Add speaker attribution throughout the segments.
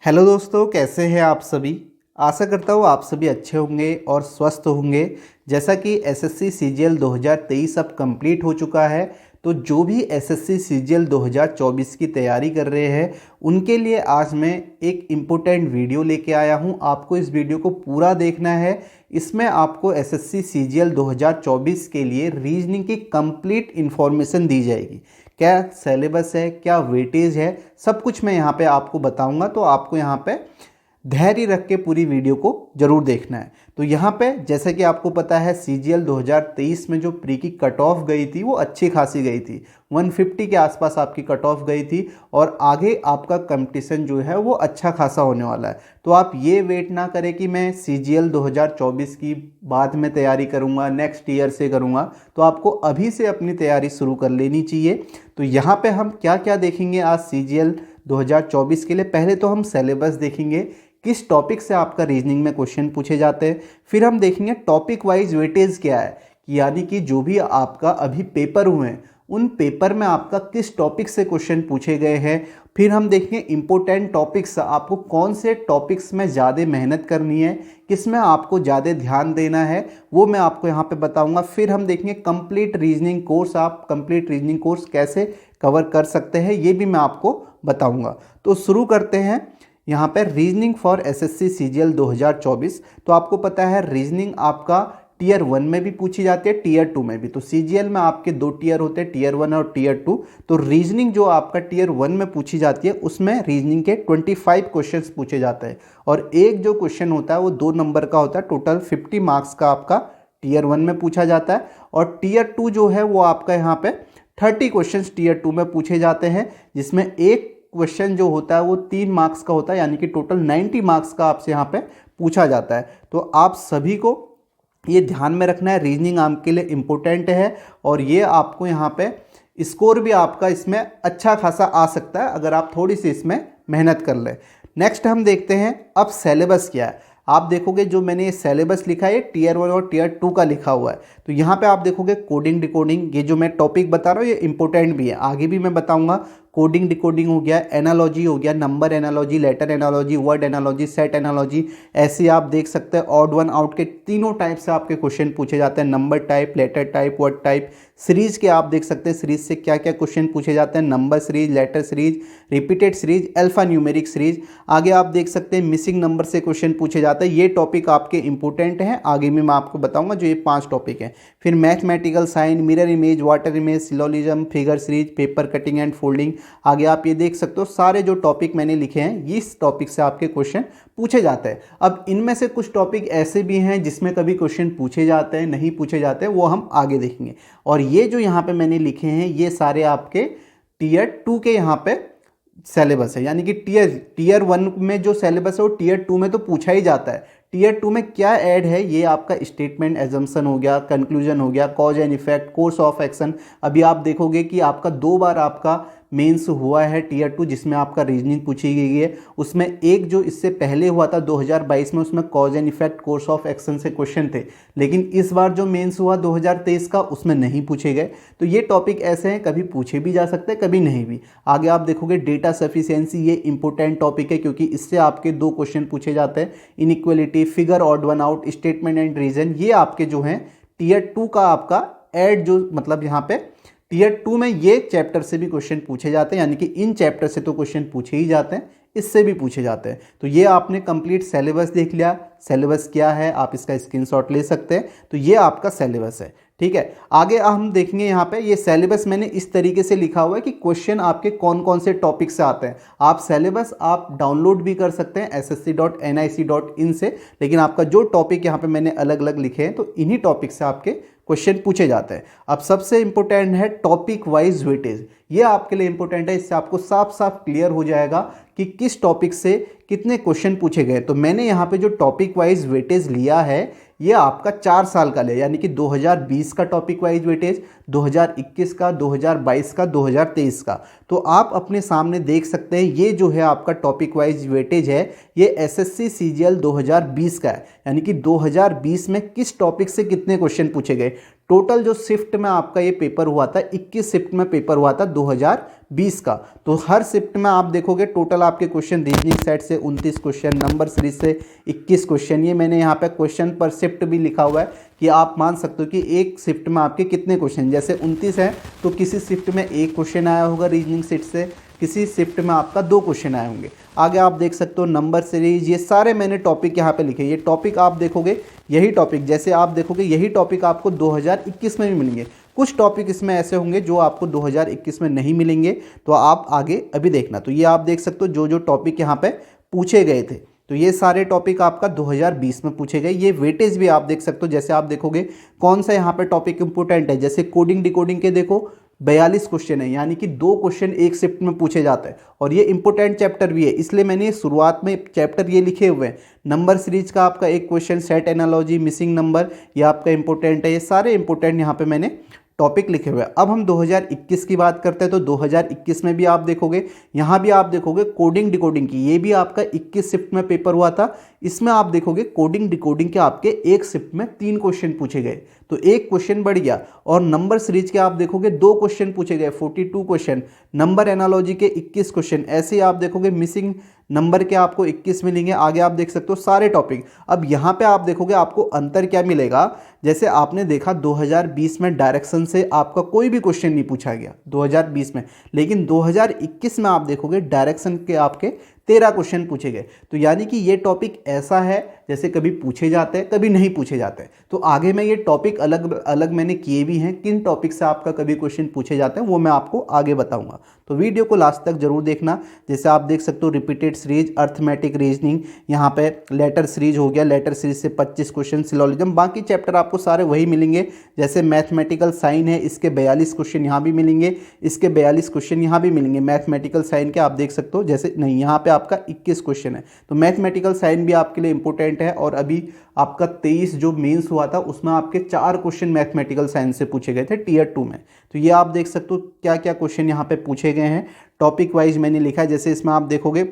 Speaker 1: Hello दोस्तों, कैसे हैं आप सभी। आशा करता हूँ आप सभी अच्छे होंगे और स्वस्थ होंगे। जैसा कि एसएससी सीजीएल 2023 अब कंप्लीट हो चुका है, तो जो भी एसएससी सीजीएल 2024 की तैयारी कर रहे हैं उनके लिए आज मैं एक इम्पोर्टेंट वीडियो लेके आया हूँ। आपको इस वीडियो को पूरा देखना है। इसमें आपको एसएससी सीजीएल 2024 के लिए रीजनिंग की कंप्लीट इन्फॉर्मेशन दी जाएगी। क्या सिलेबस है, क्या वेटेज है, सब कुछ मैं यहाँ पे आपको बताऊंगा। तो आपको यहाँ पे धैर्य रख के पूरी वीडियो को जरूर देखना है। तो यहाँ पे जैसे कि आपको पता है सीजीएल 2023 में जो प्री की कट ऑफ गई थी वो अच्छी खासी गई थी, 150 के आसपास आपकी कट ऑफ गई थी। और आगे आपका कंपटीशन जो है वो अच्छा खासा होने वाला है। तो आप ये वेट ना करें कि मैं सीजीएल 2024 की बाद में तैयारी करूँगा, नेक्स्ट ईयर से करूँगा। तो आपको अभी से अपनी तैयारी शुरू कर लेनी चाहिए। तो यहाँ पे हम क्या क्या देखेंगे आज सीजीएल 2024 के लिए। पहले तो हम सिलेबस देखेंगे, किस टॉपिक से आपका रीजनिंग में क्वेश्चन पूछे जाते हैं। फिर हम देखेंगे टॉपिक वाइज वेटेज क्या है, यानी कि जो भी आपका अभी पेपर हुए हैं उन पेपर में आपका किस टॉपिक से क्वेश्चन पूछे गए हैं। फिर हम देखेंगे इंपॉर्टेंट टॉपिक्स, आपको कौन से टॉपिक्स में ज़्यादा मेहनत करनी है, किस में आपको ज़्यादा ध्यान देना है, वो मैं आपको यहाँ पे बताऊँगा। फिर हम देखेंगे कंप्लीट रीजनिंग कोर्स, आप कंप्लीट रीजनिंग कोर्स कैसे कवर कर सकते हैं ये भी मैं आपको बताऊँगा। तो शुरू करते हैं यहाँ पर रीजनिंग फॉर एसएससी सीजीएल 2024। तो आपको पता है रीजनिंग आपका टीयर 1 में भी पूछी जाती है, टीयर 2 में भी। तो सीजीएल में आपके दो टीयर होते हैं, टीयर 1 और टीयर 2। तो रीजनिंग जो आपका टीयर 1 में पूछी जाती है उसमें रीजनिंग के 25 क्वेश्चंस पूछे जाते हैं और एक जो क्वेश्चन होता है वो 2 नंबर का होता है। टोटल 50 मार्क्स का आपका टीयर 1 में पूछा जाता है। और टीयर 2 जो है वो आपका यहाँ पे 30 क्वेश्चन टीयर 2 में पूछे जाते हैं, जिसमें एक क्वेश्चन जो होता है वो 3 मार्क्स का होता है, यानी कि टोटल 90 मार्क्स का आपसे यहाँ पे पूछा जाता है। तो आप सभी को ये ध्यान में रखना है, रीजनिंग आपके लिए इम्पोर्टेंट है और ये आपको यहाँ पे स्कोर भी आपका इसमें अच्छा खासा आ सकता है अगर आप थोड़ी सी इसमें मेहनत कर लें। नेक्स्ट हम देखते हैं अब सिलेबस क्या है। आप देखोगे जो मैंने ये सिलेबस लिखा है टीयर 1 और टीयर 2 का लिखा हुआ है। तो यहाँ पे आप देखोगे कोडिंग डिकोडिंग, ये जो मैं टॉपिक बता रहा हूँ ये इंपॉर्टेंट भी है, आगे भी मैं बताऊंगा। कोडिंग डिकोडिंग हो गया, एनालॉजी हो गया, number analogy, letter analogy, word analogy, set analogy, ऐसे आप देख सकते हैं। ऑड वन आउट के तीनों टाइप से आपके क्वेश्चन पूछे जाते हैं, number type, letter type, word type. Series के आप देख सकते हैं सीरीज से क्या क्या क्वेश्चन पूछे जाते हैं, number series, letter series, repeated series, alphanumeric series. आगे आप देख सकते हैं मिसिंग नंबर से क्वेश्चन पूछे जाते हैं। ये टॉपिक आपके इंपॉर्टेंट हैं, आगे में मैं आपको बताऊंगा जो ये 5 टॉपिक हैं। फिर mathematical sign, mirror image, water image, syllogism, figure series, paper cutting and folding. आगे आप ये देख सकते हो सारे जो टॉपिक मैंने लिखे हैं इस टॉपिक से आपके क्वेश्चन पूछे जाते हैं। अब इनमें से कुछ टॉपिक ऐसे भी हैं जिसमें कभी क्वेश्चन पूछे जाते हैं, नहीं पूछे जाते हैं, वो हम आगे देखेंगे। और ये जो यहाँ पे मैंने लिखे हैं ये सारे आपके टीयर 2 के यहाँ पे सिलेबस है, यानी कि टीयर 1 में जो सिलेबस है वो टीयर 2 में तो पूछा ही जाता है। टीयर 2 में क्या ऐड है, ये आपका स्टेटमेंट, एजम्पशन हो गया, कंक्लूजन हो गया, cause and effect, course of action. अभी आप देखोगे कि आपका 2 बार आपका मेंस हुआ है टीयर 2 जिसमें आपका रीजनिंग पूछी गई है। उसमें एक जो इससे पहले हुआ था 2022 में, उसमें cause and effect, course of action से क्वेश्चन थे, लेकिन इस बार जो मेंस हुआ 2023 का उसमें नहीं पूछे गए। तो ये टॉपिक ऐसे हैं, कभी पूछे भी जा सकते हैं, कभी नहीं भी। आगे आप देखोगे डेटा सफिशिएंसी, ये इंपॉर्टेंट टॉपिक है क्योंकि इससे आपके 2 क्वेश्चन पूछे जाते हैं। Inequality, figure odd one out, statement and reason, ये आपके जो हैं टीयर 2 का आपका ऐड जो मतलब यहाँ पे टीयर 2 में ये चैप्टर से भी क्वेश्चन पूछे जाते हैं, यानी कि इन चैप्टर से तो क्वेश्चन पूछे ही जाते हैं, इससे भी पूछे जाते हैं। तो ये आपने कंप्लीट सिलेबस देख लिया। सिलेबस क्या है आप इसका स्क्रीनशॉट ले सकते हैं। तो ये आपका सिलेबस है, ठीक है। आगे हम देखेंगे यहाँ पे ये सिलेबस मैंने इस तरीके से लिखा हुआ है कि क्वेश्चन आपके कौन कौन से टॉपिक से आते हैं। आप सिलेबस आप डाउनलोड भी कर सकते हैं ssc.nic.in से, लेकिन आपका जो टॉपिक यहाँ पे मैंने अलग अलग लिखे हैं तो इन्हीं टॉपिक से आपके क्वेश्चन पूछे जाते हैं। अब सबसे इंपॉर्टेंट है टॉपिक वाइज वेटेज, ये आपके लिए इंपॉर्टेंट है। इससे आपको साफ साफ क्लियर हो जाएगा कि किस टॉपिक से कितने क्वेश्चन पूछे गए। तो मैंने यहाँ पे जो टॉपिक वाइज वेटेज लिया है ये आपका 4 साल का लिया, यानी कि 2020 का टॉपिक वाइज वेटेज, 2021 का, 2022 का, 2023 का। तो आप अपने सामने देख सकते हैं ये जो है आपका टॉपिक वाइज वेटेज है, ये एसएससी सीजीएल 2020 का है, यानी कि 2020 में किस टॉपिक से कितने क्वेश्चन पूछे गए। टोटल जो शिफ्ट में आपका ये पेपर हुआ था, 21 शिफ्ट में पेपर हुआ था 2020 का। तो हर शिफ्ट में आप देखोगे टोटल आपके क्वेश्चन रीजनिंग सेट से 29 क्वेश्चन, नंबर सीरीज से 21 क्वेश्चन। ये मैंने यहाँ पे क्वेश्चन पर शिफ्ट भी लिखा हुआ है कि आप मान सकते हो कि एक शिफ्ट में आपके कितने क्वेश्चन, जैसे 29 है तो किसी शिफ्ट में एक क्वेश्चन आया होगा रीजनिंग सेट से, किसी शिफ्ट में आपका 2 क्वेश्चन आए होंगे। आगे आप देख सकते हो नंबर सीरीज, ये सारे मैंने टॉपिक यहाँ पे लिखे। ये टॉपिक आप देखोगे, यही टॉपिक जैसे आप देखोगे यही टॉपिक आपको 2021 में भी मिलेंगे। कुछ टॉपिक इसमें ऐसे होंगे जो आपको 2021 में नहीं मिलेंगे, तो आप आगे अभी देखना। तो ये आप देख सकते हो जो जो टॉपिक यहाँ पे पूछे गए थे, तो ये सारे टॉपिक आपका 2020 में पूछे गए। ये वेटेज भी आप देख सकते हो, जैसे आप देखोगे कौन सा यहाँ पे टॉपिक इंपोर्टेंट है। जैसे कोडिंग डिकोडिंग के देखो 42 क्वेश्चन है, यानी कि 2 क्वेश्चन एक शिफ्ट में पूछे जाते हैं, और ये इंपॉर्टेंट चैप्टर भी है, इसलिए मैंने शुरुआत में चैप्टर ये लिखे हुए हैं। नंबर सीरीज का आपका एक question, set analogy, missing number, ये आपका इंपॉर्टेंट है। ये सारे इंपॉर्टेंट यहाँ पे मैंने टॉपिक लिखे हुए हैं। अब हम 2021 की बात करते हैं, तो 2021 में भी आप देखोगे, यहाँ भी आप देखोगे कोडिंग डिकोडिंग की, ये भी आपका 21 शिफ्ट में पेपर हुआ था। इसमें आप देखोगे कोडिंग डिकोडिंग के आपके एक शिफ्ट में 3 क्वेश्चन पूछे गए, तो एक क्वेश्चन बढ़ गया। और नंबर सीरीज के आप देखोगे 2 क्वेश्चन पूछे गए, 42 क्वेश्चन। नंबर एनालॉजी के 21 क्वेश्चन। ऐसे ही आप देखोगे मिसिंग नंबर के आपको 21 मिलेंगे। आगे आप देख सकते हो सारे टॉपिक। अब यहाँ पे आप देखोगे आपको अंतर क्या मिलेगा। जैसे आपने देखा 2020 में डायरेक्शन से आपका कोई भी क्वेश्चन नहीं पूछा गया 2020 में, लेकिन 2021 में आप देखोगे डायरेक्शन के आपके 13 क्वेश्चन पूछे गए। तो यानी कि ये टॉपिक ऐसा है जैसे कभी पूछे जाते हैं कभी नहीं पूछे जाते हैं। तो आगे मैं ये टॉपिक अलग अलग मैंने किए भी हैं, किन टॉपिक से आपका कभी क्वेश्चन पूछे जाते हैं वो मैं आपको आगे बताऊंगा। तो वीडियो को लास्ट तक जरूर देखना। जैसे आप देख सकते हो रिपीटेड सीरीज, अर्थमेटिक रीजनिंग, यहाँ पे लेटर सीरीज हो गया, लेटर सीरीज से 25 क्वेश्चन, सिलोजिज्म, बाकी चैप्टर आपको सारे वही मिलेंगे। जैसे मैथमेटिकल साइन है, इसके 42 क्वेश्चन यहाँ भी मिलेंगे, इसके 42 क्वेश्चन यहाँ भी मिलेंगे। मैथमेटिकल साइन के आप देख सकते हो, जैसे नहीं यहाँ पे आपका 21 क्वेश्चन है, तो मैथमेटिकल साइन भी आपके लिए इंपॉर्टेंट है। और अभी आपका 23 जो मेंस हुआ था उसमें आपके 4 क्वेश्चन मैथमेटिकल साइंस से पूछे गए थे टीयर 2 में। तो ये आप देख सकते हो क्या क्या क्वेश्चन यहाँ पे पूछे गए हैं, टॉपिक वाइज मैंने लिखा है। जैसे इसमें आप देखोगे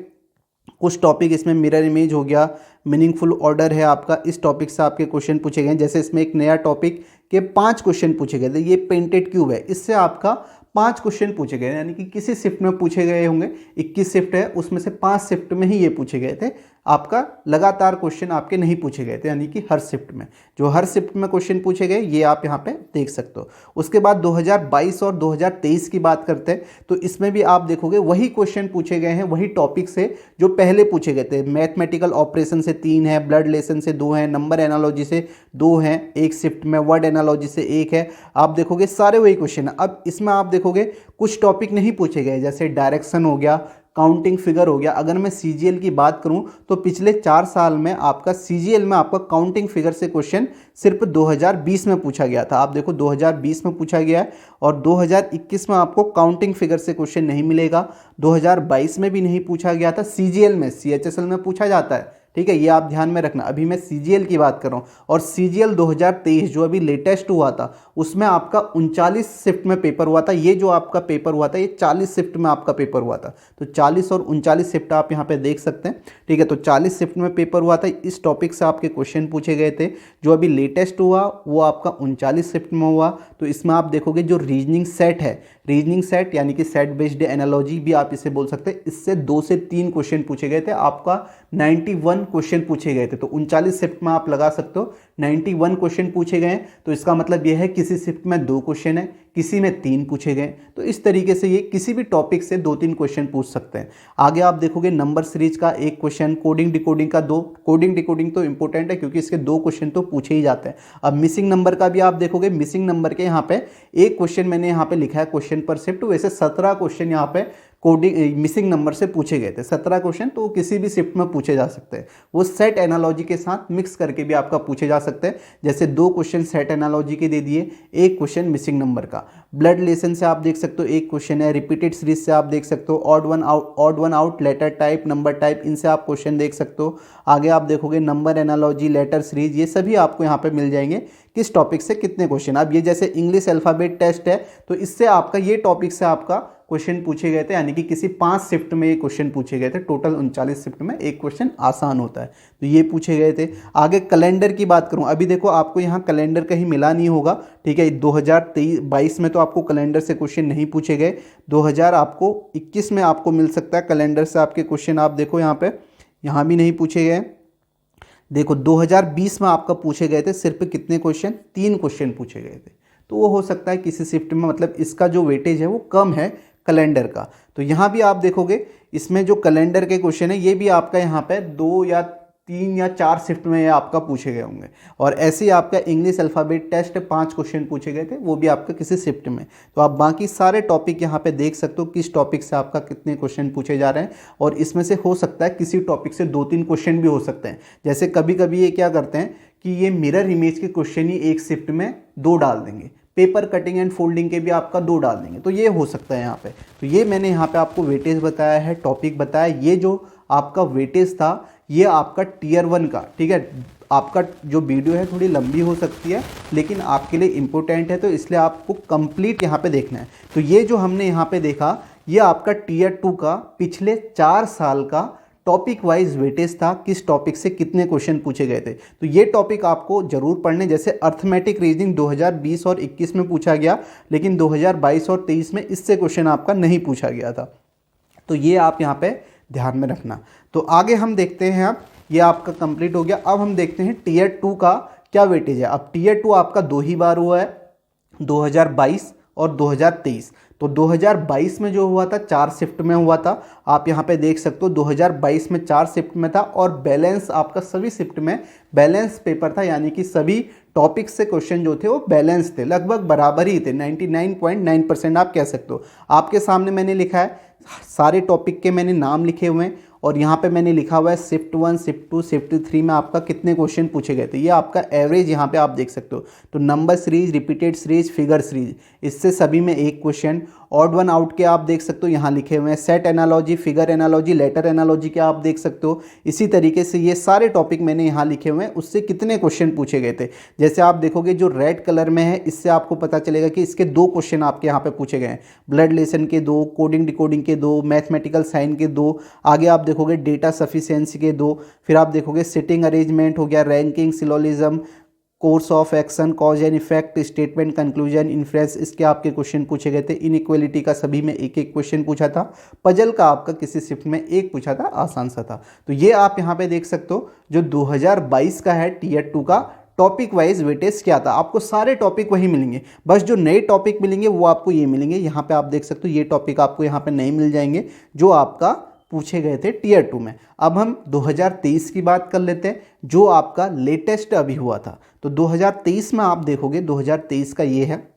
Speaker 1: कुछ टॉपिक इसमें मिरर इमेज हो गया, मीनिंगफुल ऑर्डर है आपका, इस टॉपिक से आपके क्वेश्चन पूछे गए। जैसे इसमें एक नया टॉपिक के 5 क्वेश्चन पूछे गए थे, ये पेंटेड क्यूब है, इससे आपका 5 क्वेश्चन पूछे गए, यानी कि किसी शिफ्ट में पूछे गए होंगे। 21 शिफ्ट है उसमें से 5 शिफ्ट में ही ये पूछे गए थे, आपका लगातार क्वेश्चन आपके नहीं पूछे गए थे, यानी कि हर शिफ्ट में, जो हर शिफ्ट में क्वेश्चन पूछे गए ये आप यहाँ पे देख सकते हो। उसके बाद 2022 और 2023 की बात करते हैं, तो इसमें भी आप देखोगे वही क्वेश्चन पूछे गए हैं, वही टॉपिक से जो पहले पूछे गए थे। मैथमेटिकल ऑपरेशन से 3 है, ब्लड लेसन से 2 है, नंबर एनालॉजी से 2 हैं एक शिफ्ट में, वर्ड एनालॉजी से 1 है। आप देखोगे सारे वही क्वेश्चन है। अब इसमें आप देखोगे कुछ टॉपिक नहीं पूछे गए, जैसे डायरेक्शन हो गया, काउंटिंग फिगर हो गया। अगर मैं सीजीएल की बात करूं तो पिछले 4 साल में आपका सीजीएल में आपका काउंटिंग फिगर से क्वेश्चन सिर्फ 2020 में पूछा गया था। आप देखो 2020 में पूछा गया है, और 2021 में आपको काउंटिंग फिगर से क्वेश्चन नहीं मिलेगा। 2022 में भी नहीं पूछा गया था सीजीएल में, सीएचएसएल में पूछा जाता है, ठीक है, ये आप ध्यान में रखना। अभी मैं सीजीएल की बात कर रहा हूँ। और सीजीएल 2023 जो अभी लेटेस्ट हुआ था उसमें आपका 39 शिफ्ट में पेपर हुआ था। ये जो आपका पेपर हुआ था ये 40 शिफ्ट में आपका पेपर हुआ था। तो 40 और 39 शिफ्ट आप यहाँ पे देख सकते हैं, ठीक है। तो 40 शिफ्ट में पेपर हुआ था, इस टॉपिक से आपके क्वेश्चन पूछे गए थे। जो अभी लेटेस्ट हुआ वो आपका 39 शिफ्ट में हुआ। तो इसमें आप देखोगे जो रीजनिंग सेट है, रीजनिंग सेट यानी कि सेट बेस्ड एनालॉजी भी आप इसे बोल सकते हैं, इससे 2 से 3 क्वेश्चन पूछे गए थे, आपका 91 क्वेश्चन पूछे गए थे। तो 39 शिफ्ट में आप लगा सकते हो 91 क्वेश्चन पूछे गए। तो इसका मतलब यह है किसी शिफ्ट में 2 क्वेश्चन है, किसी में 3 पूछे गए। तो इस तरीके से ये किसी भी टॉपिक से 2-3 क्वेश्चन पूछ सकते हैं। आगे आप देखोगे नंबर सीरीज का 1 क्वेश्चन, कोडिंग डिकोडिंग का 2। कोडिंग डिकोडिंग तो इंपॉर्टेंट है क्योंकि इसके 2 क्वेश्चन तो पूछे ही जाते हैं। अब मिसिंग नंबर का भी आप देखोगे, मिसिंग नंबर के यहाँ पे 1 क्वेश्चन मैंने यहाँ पे लिखा है क्वेश्चन पर शिफ्ट, वैसे 17 क्वेश्चन यहाँ पे कोडिंग मिसिंग नंबर से पूछे गए थे। 17 क्वेश्चन तो किसी भी शिफ्ट में पूछे जा सकते हैं, वो सेट एनालॉजी के साथ मिक्स करके भी आपका पूछे जा सकते हैं। जैसे 2 क्वेश्चन सेट एनालॉजी के दे दिए, 1 क्वेश्चन मिसिंग नंबर का। ब्लड लेसन से आप देख सकते हो 1 क्वेश्चन है। रिपीटेड सीरीज से आप देख सकते हो, odd one out, letter type, number type, इनसे आप क्वेश्चन देख सकते हो। आगे आप देखोगे नंबर एनालॉजी, लेटर सीरीज, ये सभी आपको यहाँ पे मिल जाएंगे किस टॉपिक से कितने क्वेश्चन। अब ये जैसे इंग्लिश अल्फ़ाबेट टेस्ट है तो इससे आपका ये टॉपिक से आपका क्वेश्चन पूछे गए थे, यानी कि किसी 5 शिफ्ट में ये क्वेश्चन पूछे गए थे। टोटल 39 शिफ्ट में एक क्वेश्चन आसान होता है, तो ये पूछे गए थे। आगे कैलेंडर की बात करूं, अभी देखो आपको यहाँ कैलेंडर कहीं मिला नहीं होगा, ठीक है। 2023-22 में तो आपको कैलेंडर से क्वेश्चन नहीं पूछे गए। 2021 में आपको मिल सकता है कैलेंडर से आपके क्वेश्चन। आप देखो यहाँ पे, यहाँ भी नहीं पूछे गए। देखो 2020 में आपका पूछे गए थे सिर्फ कितने क्वेश्चन, 3 क्वेश्चन पूछे गए थे। तो वो हो सकता है किसी शिफ्ट में, मतलब इसका जो वेटेज है वो कम है कैलेंडर का। तो यहाँ भी आप देखोगे इसमें जो कैलेंडर के क्वेश्चन है ये भी आपका यहाँ पे 2 या 3 या 4 शिफ्ट में ये आपका पूछे गए होंगे। और ऐसे ही आपका इंग्लिश अल्फ़ाबेट टेस्ट 5 क्वेश्चन पूछे गए थे, वो भी आपका किसी शिफ्ट में। तो आप बाकी सारे टॉपिक यहाँ पे देख सकते हो किस टॉपिक से आपका कितने क्वेश्चन पूछे जा रहे हैं। और इसमें से हो सकता है किसी टॉपिक से 2-3 क्वेश्चन भी हो सकते हैं। जैसे कभी कभी ये क्या करते हैं कि ये मिरर इमेज के क्वेश्चन ही एक शिफ्ट में 2 डाल देंगे, पेपर कटिंग एंड फोल्डिंग के भी आपका 2 डाल देंगे। तो ये हो सकता है यहाँ पे। तो ये मैंने यहाँ पे आपको वेटेज बताया है, टॉपिक बताया। ये जो आपका वेटेज था ये आपका टियर 1 का, ठीक है। आपका जो वीडियो है थोड़ी लंबी हो सकती है, लेकिन आपके लिए इम्पोर्टेंट है, तो इसलिए आपको कंप्लीट यहाँ पे देखना है। तो ये जो हमने यहाँ पे देखा ये आपका टियर 2 का पिछले 4 साल का टॉपिक वाइज वेटेज था, किस टॉपिक से कितने क्वेश्चन पूछे गए थे। तो ये टॉपिक आपको जरूर पढ़ने, जैसे अर्थमेटिक रीजनिंग 2020 और 21 में पूछा गया, लेकिन 2022 और 23 में इससे क्वेश्चन आपका नहीं पूछा गया था। तो ये आप यहाँ पे ध्यान में रखना। तो आगे हम देखते हैं, अब ये आपका कंप्लीट हो गया। अब हम देखते हैं टियर 2 का क्या वेटेज है। अब टियर 2 आपका 2 ही बार हुआ है, 2022 और 2023। तो 2022 में जो हुआ था 4 शिफ्ट में हुआ था। आप यहाँ पे देख सकते हो 2022 में 4 शिफ्ट में था, और बैलेंस आपका सभी शिफ्ट में बैलेंस पेपर था, यानी कि सभी टॉपिक से क्वेश्चन जो थे वो बैलेंस थे, लगभग बराबर ही थे। 99.9% आप कह सकते हो। आपके सामने मैंने लिखा है, सारे टॉपिक के मैंने नाम लिखे हुए हैं, और यहाँ पे मैंने लिखा हुआ है शिफ्ट 1, शिफ्ट 2, शिफ्ट 3 में आपका कितने क्वेश्चन पूछे गए थे। ये आपका एवरेज यहाँ पे आप देख सकते हो। तो number series, repeated series, figure series, इससे सभी में एक क्वेश्चन। ऑड वन आउट के आप देख सकते हो, यहाँ लिखे हुए हैं। Set analogy, figure analogy, letter analogy के आप देख सकते हो। इसी तरीके से ये सारे टॉपिक मैंने यहाँ लिखे हुए हैं, उससे कितने क्वेश्चन पूछे गए थे। जैसे आप देखोगे जो रेड कलर में है, इससे आपको पता चलेगा कि इसके 2 क्वेश्चन आपके यहाँ पे पूछे गए हैं। ब्लड लेसन के 2, कोडिंग डिकोडिंग के 2, मैथमेटिकल साइन के 2। आगे आप देखोगे डेटा सफिशिएंसी के 2। फिर आप देखोगे सिटिंग अरेंजमेंट हो गया, ranking, syllogism, course of action, cause and effect, statement, conclusion, inference, इसके आपके क्वेश्चन पूछे गए थे। इनइक्वालिटी का सभी में एक एक क्वेश्चन पूछा था। पजल का आपका किसी शिफ्ट में एक पूछा था, आसान सा था। तो ये आप यहाँ पे देख सकते हो जो 2022 का है टियर 2 का टॉपिक वाइज वेटेज क्या था। आपको सारे टॉपिक वही मिलेंगे, बस जो नए टॉपिक मिलेंगे वो आपको ये मिलेंगे। यहाँ पे आप देख सकते हो ये टॉपिक आपको यहाँ पे नहीं मिल जाएंगे जो आपका पूछे गए थे टियर 2 में। अब हम 2023 की बात कर लेते हैं, जो आपका लेटेस्ट अभी हुआ था। तो 2023 में आप देखोगे 2023 का ये है।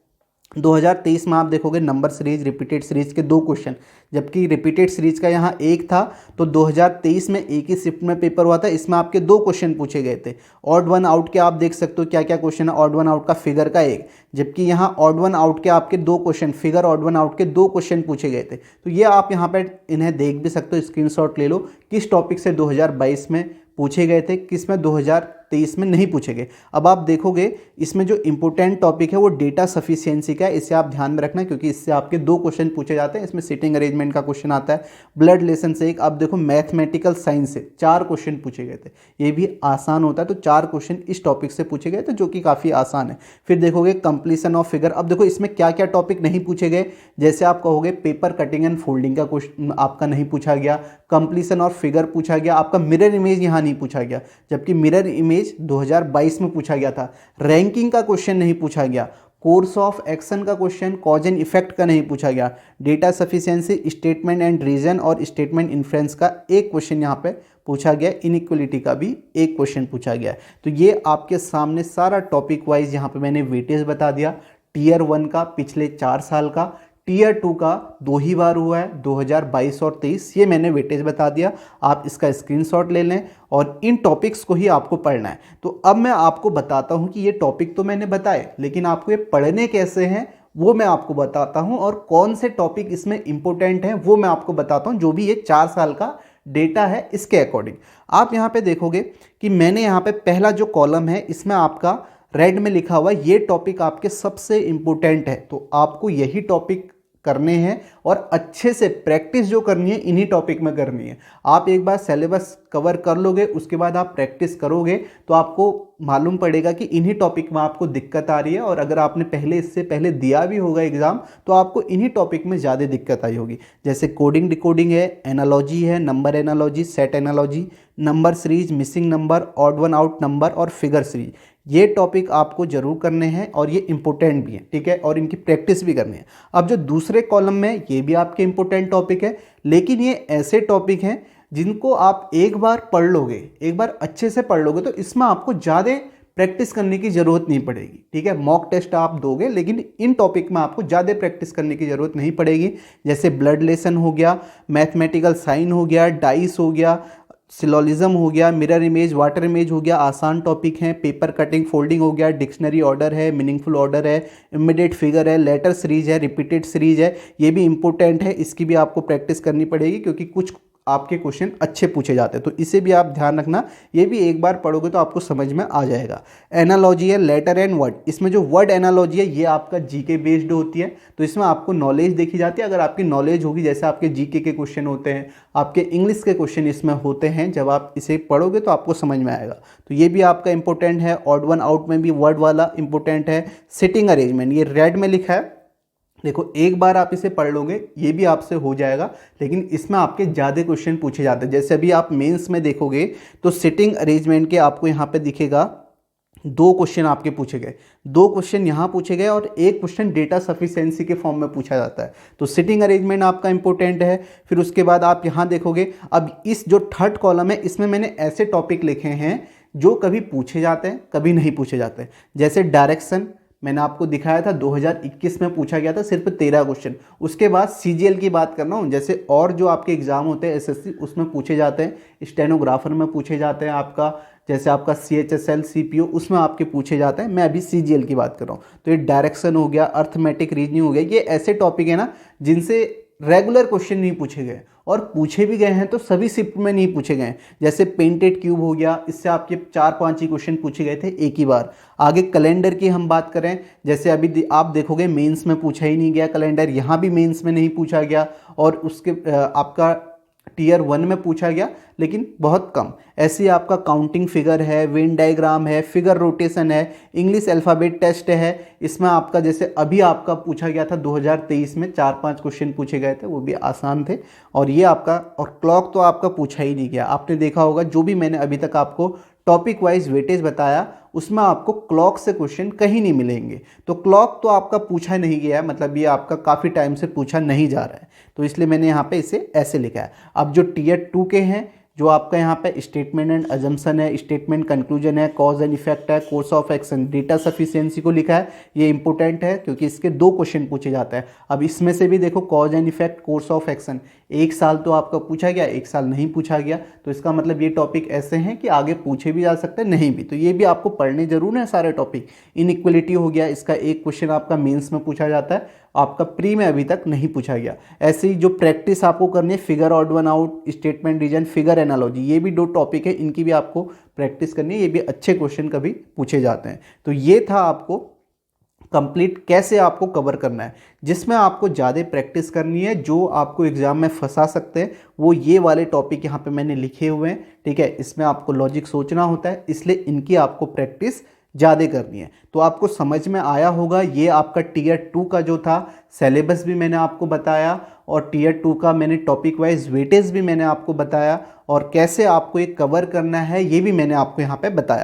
Speaker 1: 2023 में आप देखोगे नंबर सीरीज, रिपीटेड सीरीज के 2 क्वेश्चन, जबकि रिपीटेड सीरीज का यहाँ एक था। तो 2023 में एक ही शिफ्ट में पेपर हुआ था, इसमें आपके 2 क्वेश्चन पूछे गए थे। ऑड वन आउट के आप देख सकते हो क्या क्या क्वेश्चन है। ऑड वन आउट का फिगर का 1, जबकि यहाँ ऑड वन आउट के आपके 2 question, figure odd one out के 2 क्वेश्चन पूछे गए थे। तो ये आप यहाँ पर इन्हें देख भी सकते हो, स्क्रीनशॉट ले लो, किस टॉपिक से 2022 में पूछे गए थे, किसमें 2023 में नहीं पूछे गए। अब आप देखोगे इसमें जो इंपॉर्टेंट टॉपिक है वो डेटा सफिशिएंसी का है, इसे आप ध्यान में रखना, क्योंकि इससे आपके 2 क्वेश्चन पूछे जाते हैं। इसमें सिटिंग अरेंजमेंट का क्वेश्चन आता है, ब्लड लेसन से 1। अब देखो मैथमेटिकल साइंस से 4 क्वेश्चन पूछे गए थे, ये भी आसान होता है। तो 4 क्वेश्चन इस टॉपिक से पूछे गए थे, जो कि काफ़ी आसान है। फिर देखोगे कंप्लीशन ऑफ फिगर। अब देखो इसमें क्या क्या टॉपिक नहीं पूछे गए, जैसे आप कहोगे पेपर कटिंग एंड फोल्डिंग का क्वेश्चन आपका नहीं पूछा गया, कंप्लीशन और फिगर पूछा गया, आपका मिरर इमेज यहाँ नहीं पूछा गया, जबकि मिरर इमेज 2022 में पूछा गया था। रैंकिंग का क्वेश्चन नहीं पूछा गया, कोर्स ऑफ एक्शन का क्वेश्चन, कॉज एंड इफेक्ट का नहीं पूछा गया, data sufficiency, statement and reason और स्टेटमेंट इन्फ्रेंस का एक क्वेश्चन यहाँ पे पूछा गया, इनइक्वालिटी का भी एक क्वेश्चन पूछा गया। तो ये आपके सामने सारा टॉपिक वाइज यहाँ पे मैंने वेटेज बता दिया। टियर 1 का पिछले 4 साल का, टियर 2 का 2 ही बार हुआ है, 2022 और 23, ये मैंने वेटेज बता दिया। आप इसका स्क्रीनशॉट ले लें और इन टॉपिक्स को ही आपको पढ़ना है। तो अब मैं आपको बताता हूँ कि ये टॉपिक तो मैंने बताए, लेकिन आपको ये पढ़ने कैसे हैं वो मैं आपको बताता हूँ, और कौन से टॉपिक इसमें इंपॉर्टेंट हैं वो मैं आपको बताता हूँ, जो भी ये 4 साल का डेटा है इसके अकॉर्डिंग। आप यहाँ पे देखोगे कि मैंने यहाँ पे पहला जो कॉलम है इसमें आपका रेड में लिखा हुआ ये टॉपिक आपके सबसे इंपॉर्टेंट है, तो आपको यही टॉपिक करने हैं और अच्छे से प्रैक्टिस जो करनी है इन्हीं टॉपिक में करनी है। आप एक बार सिलेबस कवर कर लोगे, उसके बाद आप प्रैक्टिस करोगे तो आपको मालूम पड़ेगा कि इन्हीं टॉपिक में आपको दिक्कत आ रही है, और अगर आपने इससे पहले दिया भी होगा एग्ज़ाम तो आपको इन्हीं टॉपिक में ज़्यादा दिक्कत आई होगी। जैसे कोडिंग डिकोडिंग है, एनालॉजी है, number analogy, set analogy, number series, missing number, odd one out number और फिगर सीरीज, ये टॉपिक आपको जरूर करने हैं और ये इंपॉर्टेंट भी है, ठीक है, और इनकी प्रैक्टिस भी करनी है। अब जो दूसरे कॉलम में ये भी आपके इंपॉर्टेंट टॉपिक है, लेकिन ये ऐसे टॉपिक हैं जिनको आप एक बार पढ़ लोगे, एक बार अच्छे से पढ़ लोगे तो इसमें आपको ज़्यादा प्रैक्टिस करने की ज़रूरत नहीं पड़ेगी, ठीक है। मॉक टेस्ट आप दोगे लेकिन इन टॉपिक में आपको ज़्यादा प्रैक्टिस करने की ज़रूरत नहीं पड़ेगी। जैसे ब्लड लेसन हो गया, मैथमेटिकल साइन हो गया, डाइस हो गया, सिलोलिज्म हो गया, मिरर इमेज, वाटर इमेज हो गया, आसान टॉपिक हैं। पेपर कटिंग, फोल्डिंग हो गया, डिक्शनरी ऑर्डर है, मीनिंगफुल ऑर्डर है, इमीडिएट फिगर है, लेटर सीरीज है, रिपीटेड सीरीज है, ये भी इंपॉर्टेंट है, इसकी भी आपको प्रैक्टिस करनी पड़ेगी क्योंकि कुछ आपके क्वेश्चन अच्छे पूछे जाते हैं, तो इसे भी आप ध्यान रखना। ये भी एक बार पढ़ोगे तो आपको समझ में आ जाएगा। एनालॉजी है, लेटर एंड वर्ड, इसमें जो वर्ड एनालॉजी है ये आपका जीके बेस्ड होती है, तो इसमें आपको नॉलेज देखी जाती है। अगर आपकी नॉलेज होगी, जैसे आपके जीके के क्वेश्चन होते हैं, आपके इंग्लिश के क्वेश्चन इसमें होते हैं, जब आप इसे पढ़ोगे तो आपको समझ में आएगा, तो ये भी आपका इंपॉर्टेंट है। ऑड वन आउट में भी वर्ड वाला इंपॉर्टेंट है। सिटिंग अरेंजमेंट, ये रेड में लिखा है, देखो एक बार आप इसे पढ़ लोगे ये भी आपसे हो जाएगा, लेकिन इसमें आपके ज़्यादा क्वेश्चन पूछे जाते हैं। जैसे अभी आप मेंस में देखोगे तो सिटिंग अरेंजमेंट के आपको यहाँ पे दिखेगा 2 क्वेश्चन आपके पूछे गए, 2 क्वेश्चन यहाँ पूछे गए और 1 क्वेश्चन डेटा सफिशिएंसी के फॉर्म में पूछा जाता है, तो सिटिंग अरेंजमेंट आपका इंपॉर्टेंट है। फिर उसके बाद आप यहाँ देखोगे, अब इस जो थर्ड कॉलम है इसमें मैंने ऐसे टॉपिक लिखे हैं जो कभी पूछे जाते हैं कभी नहीं पूछे जाते हैं। जैसे डायरेक्शन मैंने आपको दिखाया था 2021 में पूछा गया था, सिर्फ 13 क्वेश्चन। उसके बाद सीजीएल की बात कर रहा हूँ, जैसे और जो आपके एग्जाम होते हैं एसएससी उसमें पूछे जाते हैं, स्टेनोग्राफर में पूछे जाते हैं, आपका जैसे आपका सीएचएसएल सीपीओ उसमें आपके पूछे जाते हैं। मैं अभी सीजीएल की बात कर रहा हूँ, तो ये डायरेक्शन हो गया, अर्थमेटिक रीजनिंग हो गया, ये ऐसे टॉपिक है ना जिनसे रेगुलर क्वेश्चन नहीं पूछे गए, और पूछे भी गए हैं तो सभी शिफ्ट में नहीं पूछे गए। जैसे पेंटेड क्यूब हो गया, इससे आपके 4-5 ही क्वेश्चन पूछे गए थे एक ही बार। आगे कैलेंडर की हम बात करें, जैसे अभी आप देखोगे मेंस में पूछा ही नहीं गया कैलेंडर, यहाँ भी मेंस में नहीं पूछा गया, और उसके आपका टीयर 1 में पूछा गया लेकिन बहुत कम। ऐसे आपका काउंटिंग फिगर है, वेन डायग्राम है, फिगर रोटेशन है, इंग्लिश अल्फ़ाबेट टेस्ट है, इसमें आपका जैसे अभी आपका पूछा गया था 2023 में 4-5 क्वेश्चन पूछे गए थे, वो भी आसान थे। और ये आपका, और क्लॉक तो आपका पूछा ही नहीं गया। आपने देखा होगा जो भी मैंने अभी तक आपको टॉपिक वाइज वेटेज बताया उसमें आपको क्लॉक से क्वेश्चन कहीं नहीं मिलेंगे, तो क्लॉक तो आपका पूछा नहीं गया है, मतलब ये आपका काफ़ी टाइम से पूछा नहीं जा रहा है, तो इसलिए मैंने यहाँ पे इसे ऐसे लिखा है। अब जो टीयर 2 के हैं, जो आपका यहाँ पे स्टेटमेंट एंड अजम्पशन है, स्टेटमेंट कंक्लूजन है, कॉज एंड इफेक्ट है, course of action, data sufficiency को लिखा है, ये इंपॉर्टेंट है क्योंकि इसके 2 क्वेश्चन पूछे जाते हैं। अब इसमें से भी देखो cause and effect, course of action, 1 साल तो आपका पूछा गया, 1 साल नहीं पूछा गया, तो इसका मतलब ये टॉपिक ऐसे हैं कि आगे पूछे भी जा सकते हैं नहीं भी, तो ये भी आपको पढ़ने जरूर है सारे टॉपिक। इनइक्वलिटी हो गया, इसका 1 क्वेश्चन आपका मेंस में पूछा जाता है, आपका प्री में अभी तक नहीं पूछा गया। ऐसे ही जो प्रैक्टिस आपको करनी है, figure odd one out, statement reason, figure analogy, ये भी 2 टॉपिक है, इनकी भी आपको प्रैक्टिस करनी है, ये भी अच्छे क्वेश्चन कभी पूछे जाते हैं। तो ये था आपको कंप्लीट कैसे आपको कवर करना है। जिसमें आपको ज़्यादा प्रैक्टिस करनी है, जो आपको एग्जाम में फंसा सकते हैं, वो ये वाले टॉपिक यहाँ पे मैंने लिखे हुए हैं, ठीक है। इसमें आपको लॉजिक सोचना होता है, इसलिए इनकी आपको प्रैक्टिस ज़्यादा करनी है। तो आपको समझ में आया होगा, ये आपका टीयर 2 का जो था सिलेबस भी मैंने आपको बताया, और टीयर 2 का मैंने टॉपिक वाइज वेटेज भी मैंने आपको बताया, और कैसे आपको ये कवर करना है ये भी मैंने आपको यहाँ पे बताया।